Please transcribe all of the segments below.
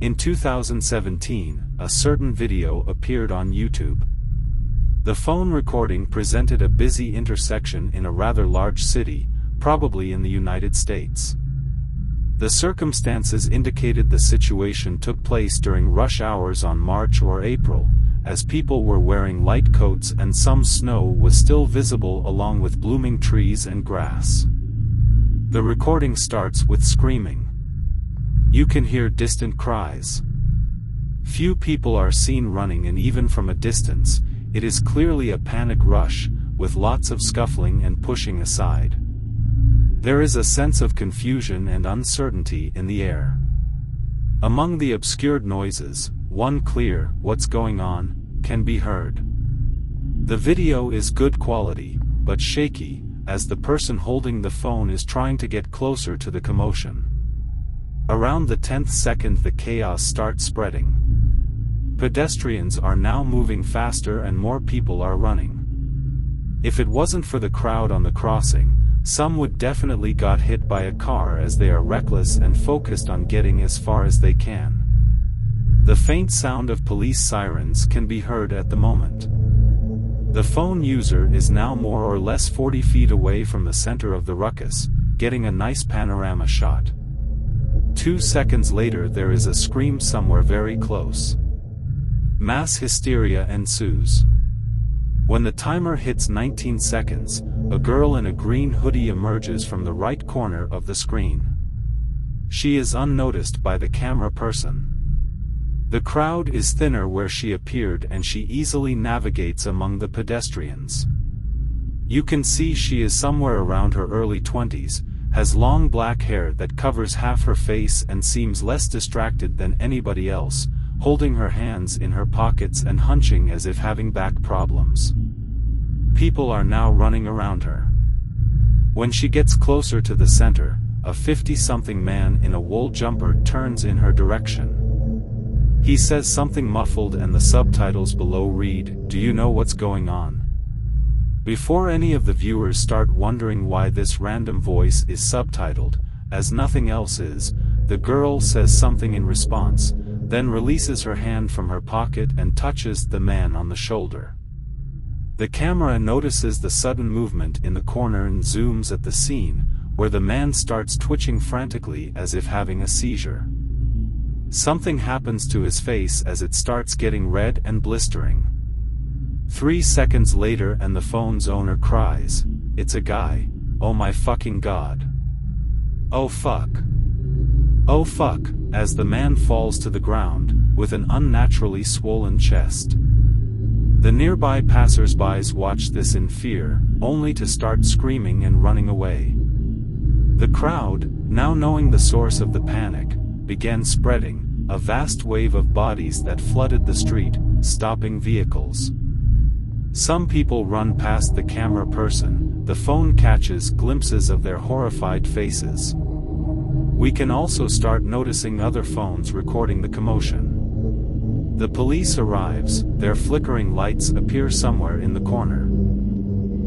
In 2017, a certain video appeared on YouTube. The phone recording presented a busy intersection in a rather large city, probably in the United States. The circumstances indicated the situation took place during rush hours on March or April, as people were wearing light coats and some snow was still visible along with blooming trees and grass. The recording starts with screaming. You can hear distant cries. Few people are seen running, and even from a distance, it is clearly a panic rush, with lots of scuffling and pushing aside. There is a sense of confusion and uncertainty in the air. Among the obscured noises, one clear "what's going on" can be heard. The video is good quality, but shaky, as the person holding the phone is trying to get closer to the commotion. Around the 10th second the chaos starts spreading. Pedestrians are now moving faster and more people are running. If it wasn't for the crowd on the crossing, some would definitely got hit by a car, as they are reckless and focused on getting as far as they can. The faint sound of police sirens can be heard at the moment. The phone user is now more or less 40 feet away from the center of the ruckus, getting a nice panorama shot. 2 seconds later there is a scream somewhere very close. Mass hysteria ensues. When the timer hits 19 seconds, a girl in a green hoodie emerges from the right corner of the screen. She is unnoticed by the camera person. The crowd is thinner where she appeared, and she easily navigates among the pedestrians. You can see she is somewhere around her early 20s, has long black hair that covers half her face and seems less distracted than anybody else, holding her hands in her pockets and hunching as if having back problems. People are now running around her. When she gets closer to the center, a 50-something man in a wool jumper turns in her direction. He says something muffled, and the subtitles below read, "Do you know what's going on?" Before any of the viewers start wondering why this random voice is subtitled, as nothing else is, the girl says something in response, then releases her hand from her pocket and touches the man on the shoulder. The camera notices the sudden movement in the corner and zooms at the scene, where the man starts twitching frantically as if having a seizure. Something happens to his face as it starts getting red and blistering. 3 seconds later and the phone's owner cries, "It's a guy, oh my fucking god. Oh fuck. Oh fuck," as the man falls to the ground, with an unnaturally swollen chest. The nearby passers-by watch this in fear, only to start screaming and running away. The crowd, now knowing the source of the panic, began spreading, a vast wave of bodies that flooded the street, stopping vehicles. Some people run past the camera person, the phone catches glimpses of their horrified faces. We can also start noticing other phones recording the commotion. The police arrives, their flickering lights appear somewhere in the corner.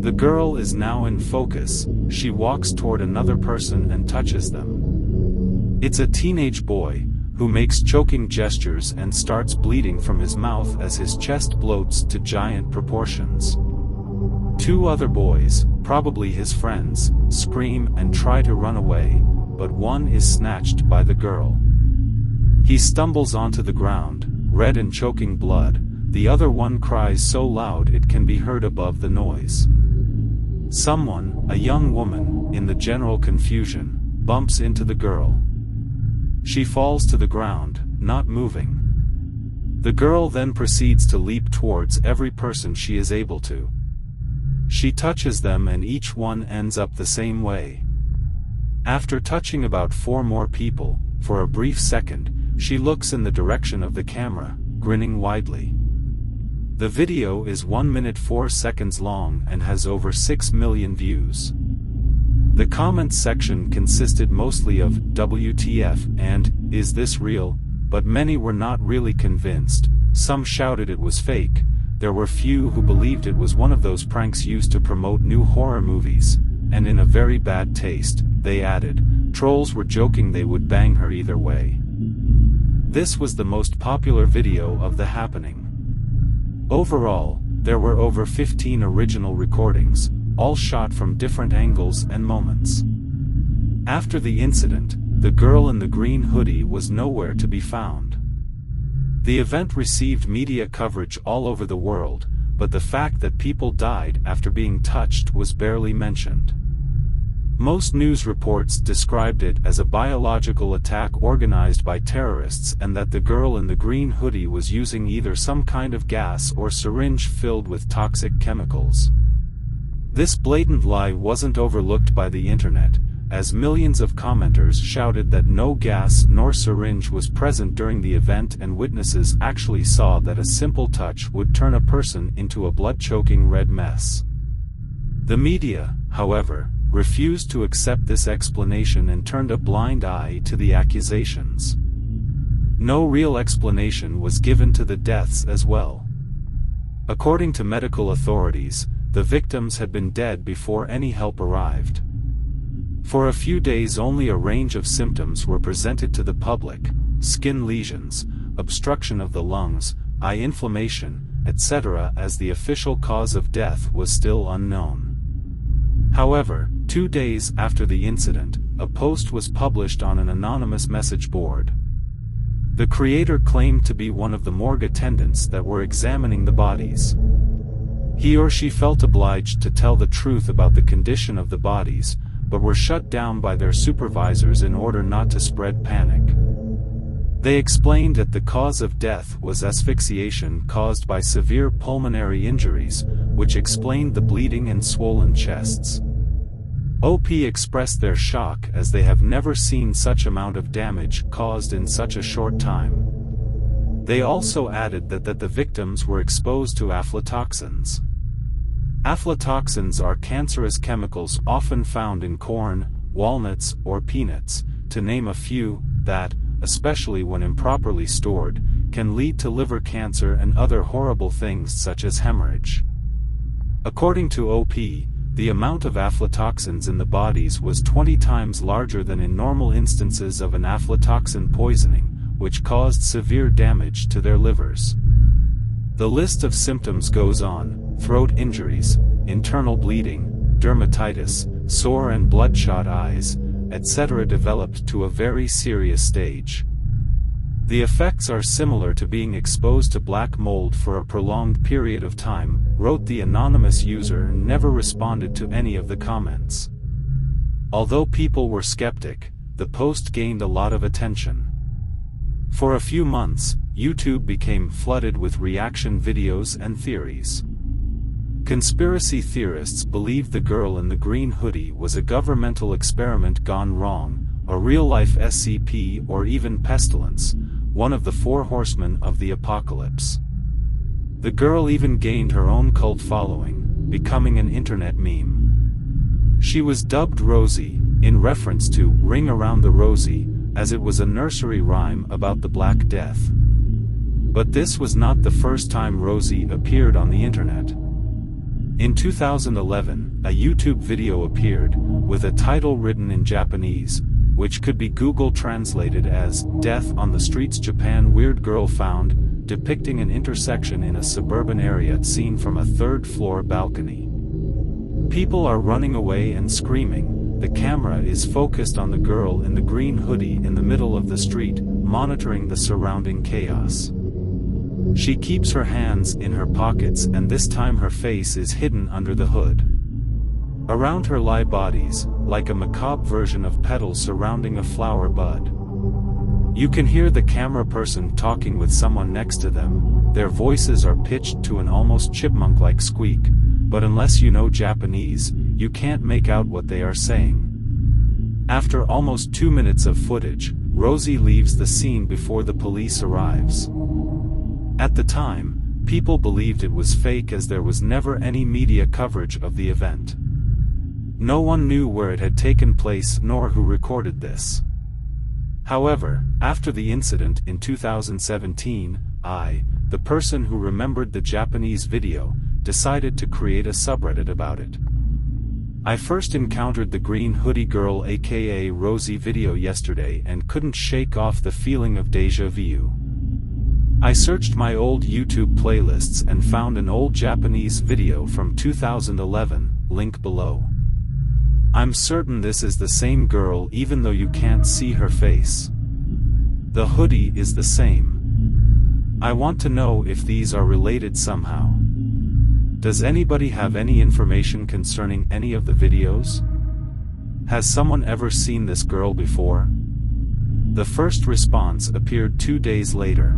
The girl is now in focus, she walks toward another person and touches them. It's a teenage boy, who makes choking gestures and starts bleeding from his mouth as his chest bloats to giant proportions. 2 other boys, probably his friends, scream and try to run away, but one is snatched by the girl. He stumbles onto the ground, red and choking blood, the other one cries so loud it can be heard above the noise. Someone, a young woman, in the general confusion, bumps into the girl. She falls to the ground, not moving. The girl then proceeds to leap towards every person she is able to. She touches them and each one ends up the same way. After touching about 4 more people, for a brief second, she looks in the direction of the camera, grinning widely. The video is 1 minute 4 seconds long and has over 6 million views. The comments section consisted mostly of "WTF" and "Is this real?" but many were not really convinced. Some shouted it was fake. There were few who believed it was one of those pranks used to promote new horror movies, and in a very bad taste, they added, trolls were joking they would bang her either way. This was the most popular video of the happening. Overall, there were over 15 original recordings, all shot from different angles and moments. After the incident, the girl in the green hoodie was nowhere to be found. The event received media coverage all over the world, but the fact that people died after being touched was barely mentioned. Most news reports described it as a biological attack organized by terrorists and that the girl in the green hoodie was using either some kind of gas or syringe filled with toxic chemicals. This blatant lie wasn't overlooked by the internet, as millions of commenters shouted that no gas nor syringe was present during the event, and witnesses actually saw that a simple touch would turn a person into a blood-choking red mess. The media, however, refused to accept this explanation and turned a blind eye to the accusations. No real explanation was given to the deaths as well. According to medical authorities, the victims had been dead before any help arrived. For a few days only a range of symptoms were presented to the public: skin lesions, obstruction of the lungs, eye inflammation, etc., as the official cause of death was still unknown. However, 2 days after the incident, a post was published on an anonymous message board. The creator claimed to be one of the morgue attendants that were examining the bodies. He or she felt obliged to tell the truth about the condition of the bodies, but were shut down by their supervisors in order not to spread panic. They explained that the cause of death was asphyxiation caused by severe pulmonary injuries, which explained the bleeding and swollen chests. OP expressed their shock as they have never seen such amount of damage caused in such a short time. They also added that the victims were exposed to aflatoxins. Aflatoxins are cancerous chemicals often found in corn, walnuts, or peanuts, to name a few, that, especially when improperly stored, can lead to liver cancer and other horrible things such as hemorrhage. According to OP, the amount of aflatoxins in the bodies was 20 times larger than in normal instances of an aflatoxin poisoning, which caused severe damage to their livers. The list of symptoms goes on: throat injuries, internal bleeding, dermatitis, sore and bloodshot eyes, etc., developed to a very serious stage. The effects are similar to being exposed to black mold for a prolonged period of time, wrote the anonymous user, and never responded to any of the comments. Although people were skeptic, the post gained a lot of attention. For a few months, YouTube became flooded with reaction videos and theories. Conspiracy theorists believed the girl in the green hoodie was a governmental experiment gone wrong, a real-life SCP, or even pestilence, one of the 4 horsemen of the apocalypse. The girl even gained her own cult following, becoming an internet meme. She was dubbed Rosie, in reference to Ring Around the Rosie, as it was a nursery rhyme about the Black Death. But this was not the first time Rosie appeared on the internet. In 2011, a YouTube video appeared, with a title written in Japanese, which could be Google translated as "Death on the Streets Japan Weird Girl Found," depicting an intersection in a suburban area seen from a 3rd-floor balcony. People are running away and screaming. The camera is focused on the girl in the green hoodie in the middle of the street, monitoring the surrounding chaos. She keeps her hands in her pockets, and this time her face is hidden under the hood. Around her lie bodies, like a macabre version of petals surrounding a flower bud. You can hear the camera person talking with someone next to them. Their voices are pitched to an almost chipmunk-like squeak, but unless you know Japanese, you can't make out what they are saying. After almost 2 minutes of footage, Rosie leaves the scene before the police arrives. At the time, people believed it was fake as there was never any media coverage of the event. No one knew where it had taken place nor who recorded this. However, after the incident in 2017, the person who remembered the Japanese video, decided to create a subreddit about it. I first encountered the green hoodie girl aka Rosie video yesterday and couldn't shake off the feeling of déjà vu. I searched my old YouTube playlists and found an old Japanese video from 2011, link below. I'm certain this is the same girl even though you can't see her face. The hoodie is the same. I want to know if these are related somehow. Does anybody have any information concerning any of the videos? Has someone ever seen this girl before? The first response appeared 2 days later.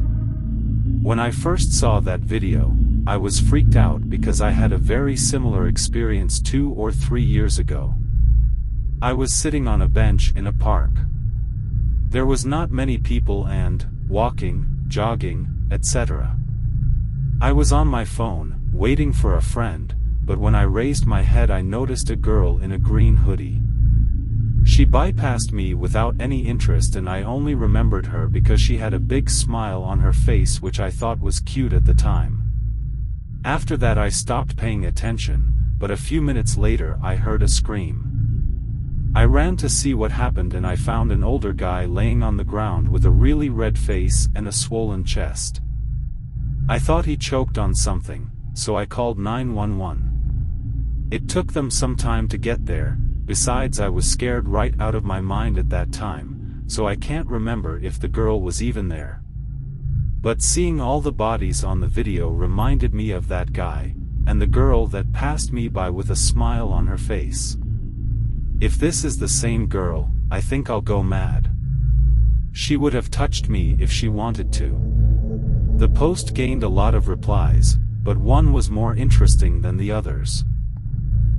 When I first saw that video, I was freaked out because I had a very similar experience 2 or 3 years ago. I was sitting on a bench in a park. There was not many people and, walking, jogging, etc. I was on my phone, waiting for a friend, but when I raised my head I noticed a girl in a green hoodie. She bypassed me without any interest and I only remembered her because she had a big smile on her face which I thought was cute at the time. After that I stopped paying attention, but a few minutes later I heard a scream. I ran to see what happened and I found an older guy laying on the ground with a really red face and a swollen chest. I thought he choked on something, so I called 911. It took them some time to get there, besides I was scared right out of my mind at that time, so I can't remember if the girl was even there. But seeing all the bodies on the video reminded me of that guy, and the girl that passed me by with a smile on her face. If this is the same girl, I think I'll go mad. She would have touched me if she wanted to. The post gained a lot of replies, but one was more interesting than the others.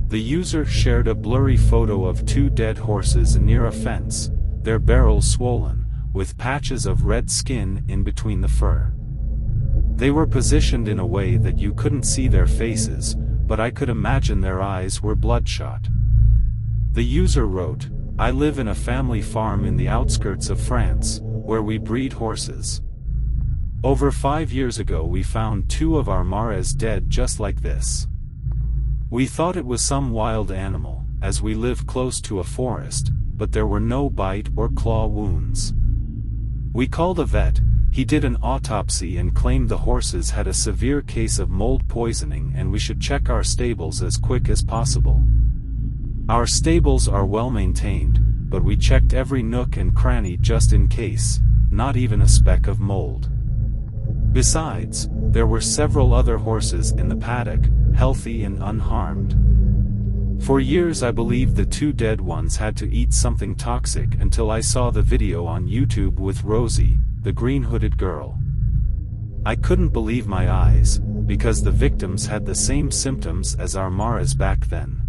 The user shared a blurry photo of 2 dead horses near a fence, their barrels swollen, with patches of red skin in between the fur. They were positioned in a way that you couldn't see their faces, but I could imagine their eyes were bloodshot. The user wrote, "I live in a family farm in the outskirts of France, where we breed horses. Over 5 years ago we found 2 of our mares dead just like this. We thought it was some wild animal, as we live close to a forest, but there were no bite or claw wounds. We called a vet, he did an autopsy and claimed the horses had a severe case of mold poisoning and we should check our stables as quick as possible. Our stables are well maintained, but we checked every nook and cranny just in case, not even a speck of mold. Besides, there were several other horses in the paddock, healthy and unharmed. For years I believed the 2 dead ones had to eat something toxic until I saw the video on YouTube with Rosie, the green-hooded girl. I couldn't believe my eyes, because the victims had the same symptoms as our mares back then.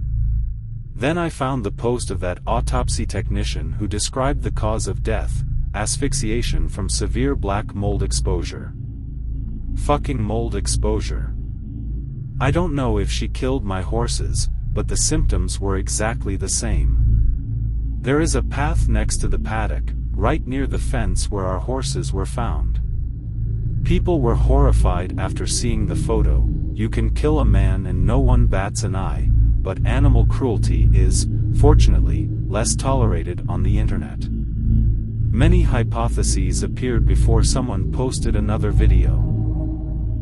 Then I found the post of that autopsy technician who described the cause of death, asphyxiation from severe black mold exposure. Fucking mold exposure. I don't know if she killed my horses, but the symptoms were exactly the same. There is a path next to the paddock, right near the fence where our horses were found. People were horrified after seeing the photo. You can kill a man and no one bats an eye, but animal cruelty is, fortunately, less tolerated on the internet. Many hypotheses appeared before someone posted another video.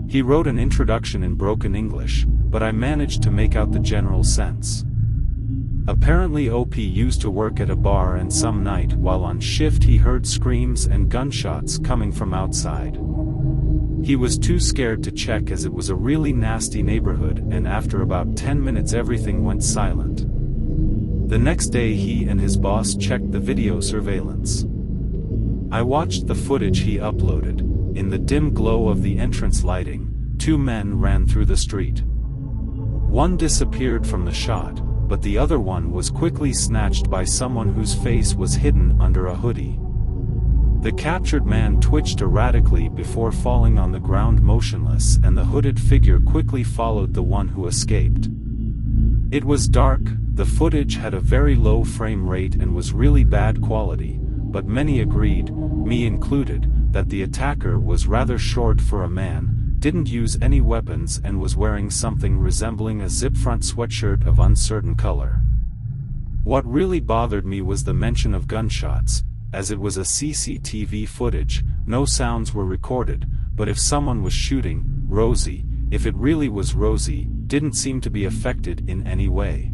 He wrote an introduction in broken English, but I managed to make out the general sense. Apparently OP used to work at a bar and some night while on shift he heard screams and gunshots coming from outside. He was too scared to check as it was a really nasty neighborhood and after about 10 minutes everything went silent. The next day he and his boss checked the video surveillance. I watched the footage he uploaded. In the dim glow of the entrance lighting, 2 men ran through the street. One disappeared from the shot, but the other one was quickly snatched by someone whose face was hidden under a hoodie. The captured man twitched erratically before falling on the ground motionless and the hooded figure quickly followed the one who escaped. It was dark, the footage had a very low frame rate and was really bad quality, but many agreed, me included, that the attacker was rather short for a man, didn't use any weapons and was wearing something resembling a zip-front sweatshirt of uncertain color. What really bothered me was the mention of gunshots. As it was a CCTV footage, no sounds were recorded, but if someone was shooting, Rosie, if it really was Rosie, didn't seem to be affected in any way.